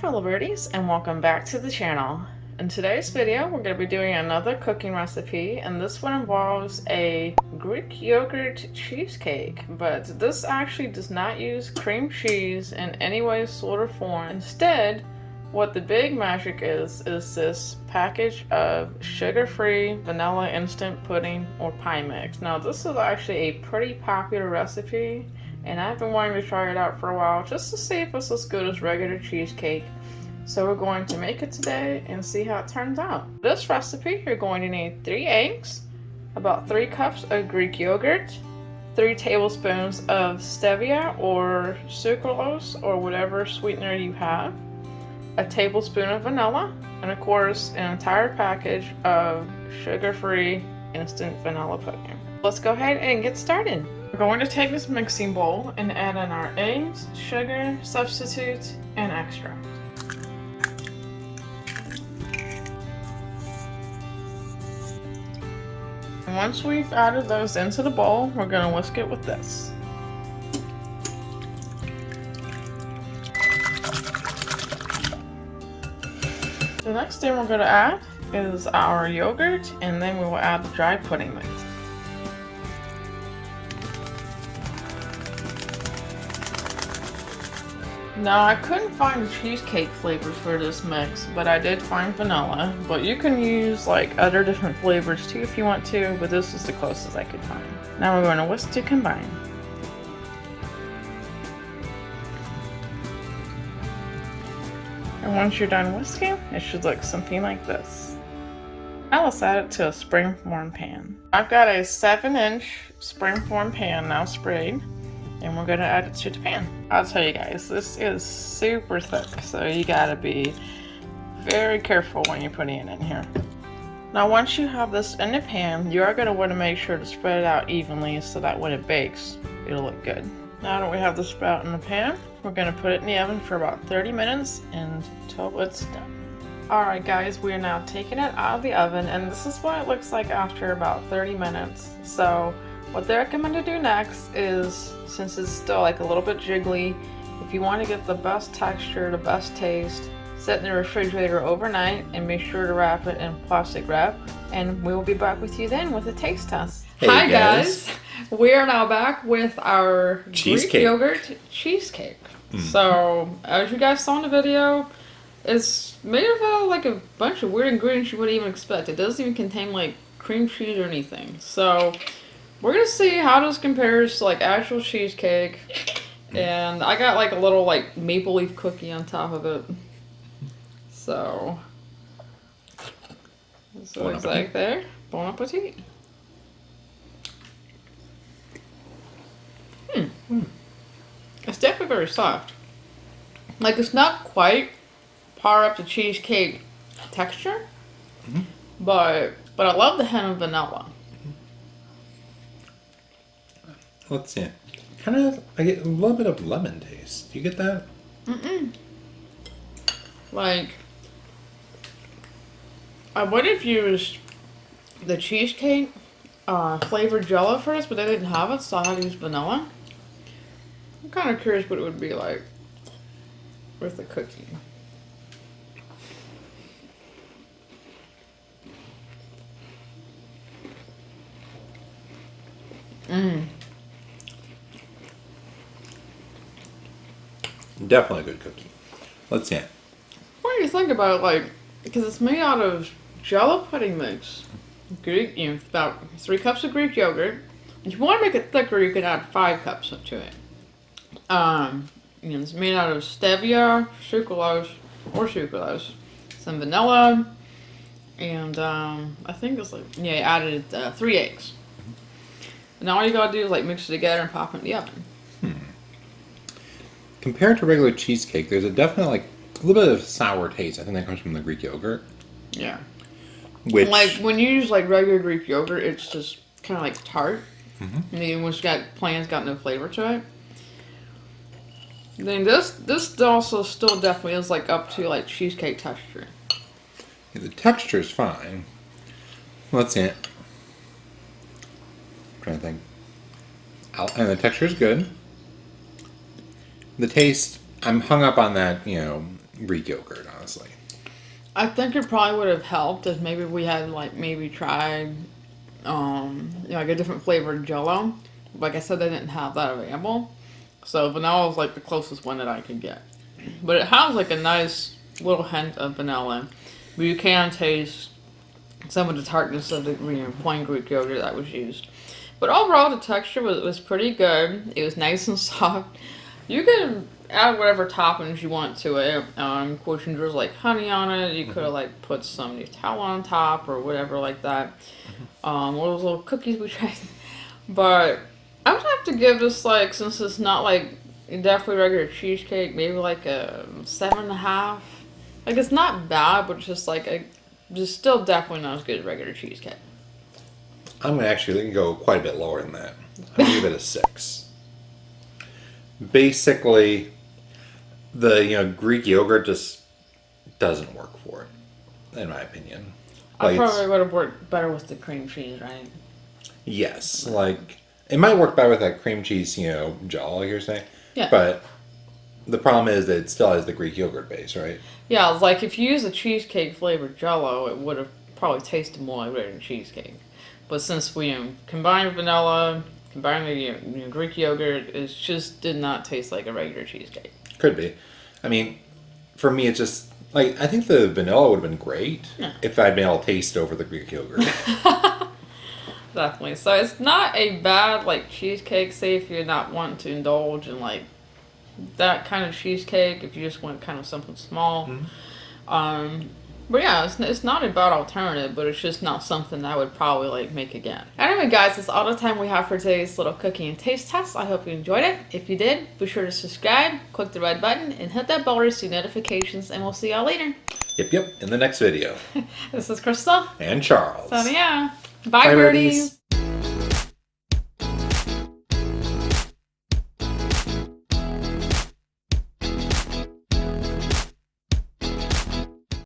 fellow birdies, and welcome back to the channel. In today's video we're going to be doing another cooking recipe, and this one involves a Greek yogurt cheesecake, but this actually does not use cream cheese in any way, sort, or form. Instead, what the big magic is this package of sugar-free vanilla instant pudding or pie mix. Now this is actually a pretty popular recipe, and I've been wanting to try it out for a while just to see if it's as good as regular cheesecake. So we're going to make it today and see how it turns out. For this recipe, you're going to need 3 eggs, about 3 cups of Greek yogurt, 3 tablespoons of stevia or sucralose or whatever sweetener you have, a tablespoon of vanilla, and of course an entire package of sugar-free instant vanilla pudding. Let's go ahead and get started. We're going to take this mixing bowl and add in our eggs, sugar, substitute, and extract. And once we've added those into the bowl, we're going to whisk it with this. The next thing we're going to add is our yogurt, and then we will add the dry pudding mix. Now, I couldn't find the cheesecake flavors for this mix, but I did find vanilla. But you can use like other different flavors too if you want to, but this is the closest I could find. Now we're going to whisk to combine. And once you're done whisking, it should look something like this. Now let's add it to a springform pan. I've got a 7-inch springform pan now sprayed, and we're going to add it to the pan. I'll tell you guys, this is super thick, so you gotta be very careful when you're putting it in here. Now once you have this in the pan, you are going to want to make sure to spread it out evenly so that when it bakes, it'll look good. Now that we have the sprout in the pan, we're going to put it in the oven for about 30 minutes until it's done. Alright guys, we are now taking it out of the oven, and this is what it looks like after about 30 minutes. So what they recommend to do next is, since it's still like a little bit jiggly, if you want to get the best texture, the best taste, set in the refrigerator overnight and make sure to wrap it in plastic wrap, and we will be back with you then with a taste test. Hey Hi guys! We are now back with our cheesecake. Greek yogurt cheesecake. So, as you guys saw in the video, it's made of like a bunch of weird ingredients you wouldn't even expect. It doesn't even contain like cream cheese or anything. So we're gonna see how this compares to like actual cheesecake, and I got like a little like maple leaf cookie on top of it. So that's what it looks like there. Bon appetit. It's definitely very soft. Like, it's not quite par up to cheesecake texture, but I love the hint of vanilla. Let's see. Kind of, I get a little bit of lemon taste. Do you get that? Like, I would have used the cheesecake flavored Jell-O for this, but they didn't have it, so I had to use vanilla. I'm kind of curious what it would be like with the cookie. Definitely a good cookie. Let's see it. What do you think about it? Like, because it's made out of Jell-O pudding mix. Greek, about 3 cups of Greek yogurt. If you want to make it thicker, you can add 5 cups to it. It's made out of stevia, sucralose, some vanilla, and I think it's like, I added 3 eggs. And now all you gotta do is like mix it together and pop it in the oven. Compared to regular cheesecake, there's a definite like a little bit of sour taste. I think that comes from the Greek yogurt. Yeah. Which, like when you use like regular Greek yogurt, it's just kind of like tart. And then once it's got no flavor to it. Then this also still definitely is like up to like cheesecake texture. Yeah, the texture's fine. Let's see it. I'm trying to think. And the texture's good. The taste, I'm hung up on that, Greek yogurt, honestly. I think it probably would have helped if maybe we had like maybe tried like a different flavored Jello. Like I said, they didn't have that available, so vanilla was like the closest one that I could get. But it has like a nice little hint of vanilla, but you can taste some of the tartness of the plain Greek yogurt that was used. But overall, the texture was pretty good. It was nice and soft. You can add whatever toppings you want to it. Of course, there's like honey on it. You could have like put some Nutella on top or whatever like that. Or those little cookies we tried. But I would have to give this like, since it's not like definitely regular cheesecake, maybe like a 7.5. Like it's not bad, but it's just like just still definitely not as good as regular cheesecake. I'm going to actually go quite a bit lower than that. I'm going to give it a 6. Basically, the Greek yogurt just doesn't work for it, in my opinion. I probably would have worked better with the cream cheese, right? Yes, like it might work better with that cream cheese, gel, like you're saying. Yeah. But the problem is that it still has the Greek yogurt base, right? Yeah, like if you use a cheesecake flavored Jello, it would have probably tasted more like regular cheesecake. But since we combined vanilla, combined the Greek yogurt, it just did not taste like a regular cheesecake. Could be. I mean, for me, it's just like I think the vanilla would have been great if I'd been able to taste over the Greek yogurt. Definitely. So it's not a bad like cheesecake. Say if you're not wanting to indulge in like that kind of cheesecake, if you just want kind of something small. But yeah, it's not a bad alternative, but it's just not something that I would probably like make again. Anyway, guys, that's all the time we have for today's little cooking and taste test. I hope you enjoyed it. If you did, be sure to subscribe, click the red button, and hit that bell to see notifications, and we'll see y'all later. Yep, in the next video. This is Crystal. And Charles. So yeah, bye birdies.